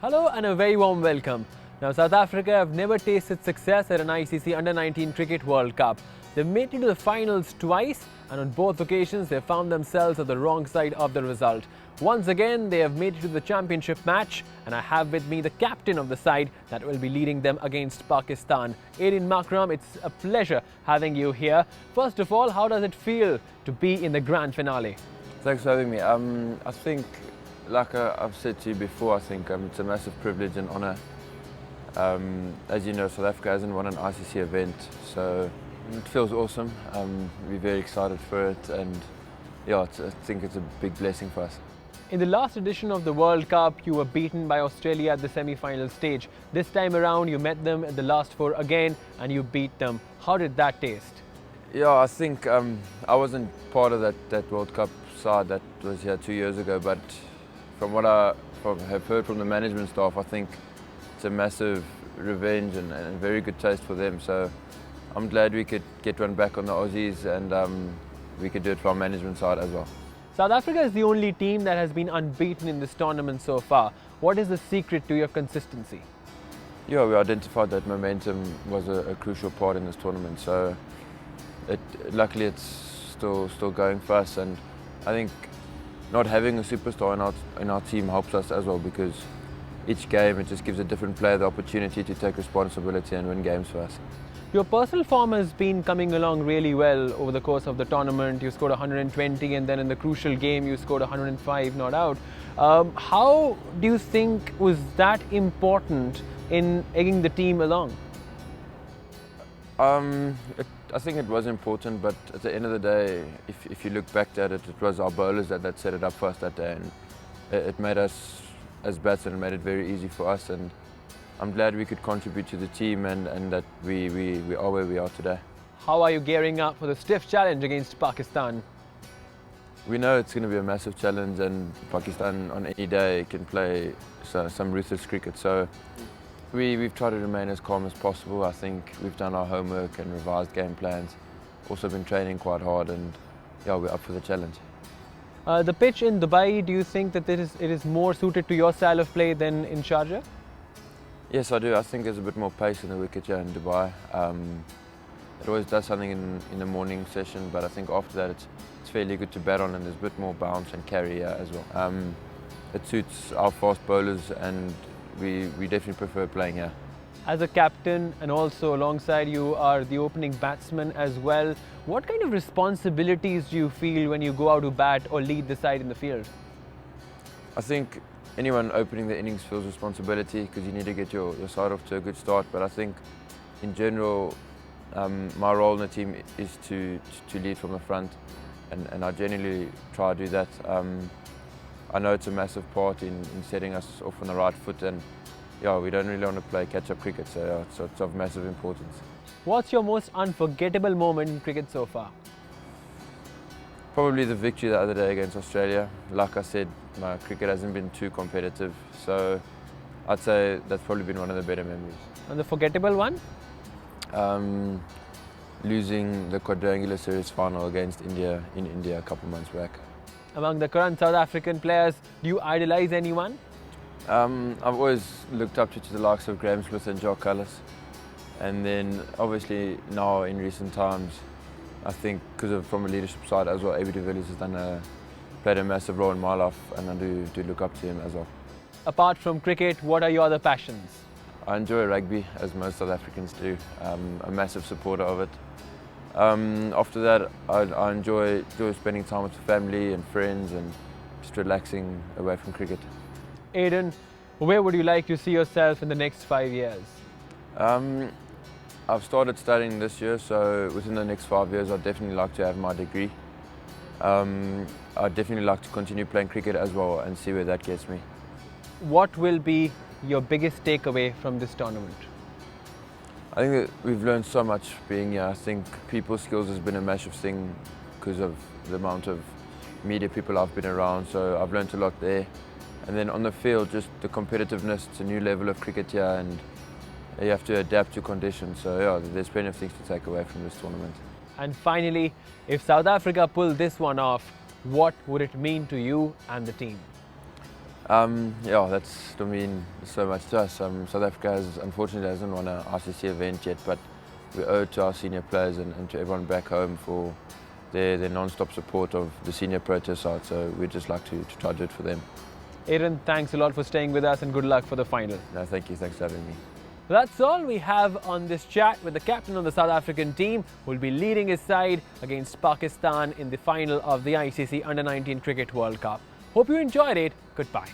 Hello and a very warm welcome. Now, South Africa have never tasted success at an ICC Under-19 Cricket World Cup. They've made it to the finals twice, and on both occasions they found themselves at the wrong side of the result. Once again, they have made it to the championship match, and I have with me the captain of the side that will be leading them against Pakistan. Aiden Markram, it's a pleasure having you here. First of all, how does it feel to be in the grand finale? Thanks for having me. I think, like I've said to you before, I think it's a massive privilege and honour. As you know, South Africa hasn't won an ICC event, so it feels awesome. We're very excited for it, and yeah, I think it's a big blessing for us. In the last edition of the World Cup, you were beaten by Australia at the semi-final stage. This time around, you met them at the last four again, and you beat them. How did that taste? Yeah, I think I wasn't part of that World Cup side that was here 2 years ago, but from what I have heard from the management staff, I think it's a massive revenge and a very good taste for them. So I'm glad we could get one back on the Aussies, and we could do it for our management side as well. South Africa is the only team that has been unbeaten in this tournament so far. What is the secret to your consistency? Yeah, we identified that momentum was a crucial part in this tournament. So luckily it's still going for us, and I think not having a superstar in our team helps us as well, because each game it just gives a different player the opportunity to take responsibility and win games for us. Your personal form has been coming along really well over the course of the tournament. You scored 120, and then in the crucial game you scored 105 not out. How do you think was that important in egging the team along? I think it was important, but at the end of the day, if you look back at it, it was our bowlers that set it up for us that day, and it made us, as batsmen, made it very easy for us, and I'm glad we could contribute to the team and that we are where we are today. How are you gearing up for the stiff challenge against Pakistan? We know it's going to be a massive challenge, and Pakistan on any day can play some ruthless cricket, so we've tried to remain as calm as possible. I think we've done our homework and revised game plans, also been training quite hard, and yeah, we're up for the challenge. The pitch in Dubai, do you think that it is more suited to your style of play than in Sharjah? Yes, I do. I think there's a bit more pace in the wicket here in Dubai. It always does something in the morning session, but I think after that it's fairly good to bat on, and there's a bit more bounce and carry here as well. It suits our fast bowlers, and we definitely prefer playing here. As a captain, and also alongside you are the opening batsman as well, what kind of responsibilities do you feel when you go out to bat or lead the side in the field? I think anyone opening the innings feels responsibility, because you need to get your side off to a good start. But I think in general, my role in the team is to lead from the front, and I genuinely try to do that. I know it's a massive part in setting us off on the right foot, and yeah, we don't really want to play catch-up cricket, so it's of massive importance. What's your most unforgettable moment in cricket so far? Probably the victory the other day against Australia. Like I said, my cricket hasn't been too competitive, so I'd say that's probably been one of the better memories. And the forgettable one? Losing the quadrangular series final against India in India a couple months back. Among the current South African players, do you idolise anyone? I've always looked up to the likes of Graeme Smith and Jock Cullis, and then obviously now in recent times, I think from a leadership side as well, Aiden Markram has played a massive role in my life, and I do look up to him as well. Apart from cricket, what are your other passions? I enjoy rugby, as most South Africans do. I'm a massive supporter of it. After that, I enjoy spending time with family and friends, and just relaxing away from cricket. Aiden, where would you like to see yourself in the next 5 years? I've started studying this year, so within the next 5 years I'd definitely like to have my degree. I'd definitely like to continue playing cricket as well and see where that gets me. What will be your biggest takeaway from this tournament? I think that we've learned so much being here. I think people skills has been a massive thing because of the amount of media people I've been around, so I've learned a lot there. And then on the field, just the competitiveness, it's a new level of cricket here, and you have to adapt to conditions. So yeah, there's plenty of things to take away from this tournament. And finally, if South Africa pull this one off, what would it mean to you and the team? Yeah, that's to mean so much to us. South Africa unfortunately hasn't won an ICC event yet, but we owe it to our senior players and to everyone back home for their non-stop support of the senior Proteas side. So we'd just like to try to do it for them. Aiden, thanks a lot for staying with us and good luck for the final. No, thank you. Thanks for having me. That's all we have on this chat with the captain of the South African team, who will be leading his side against Pakistan in the final of the ICC Under-19 Cricket World Cup. Hope you enjoyed it. Goodbye.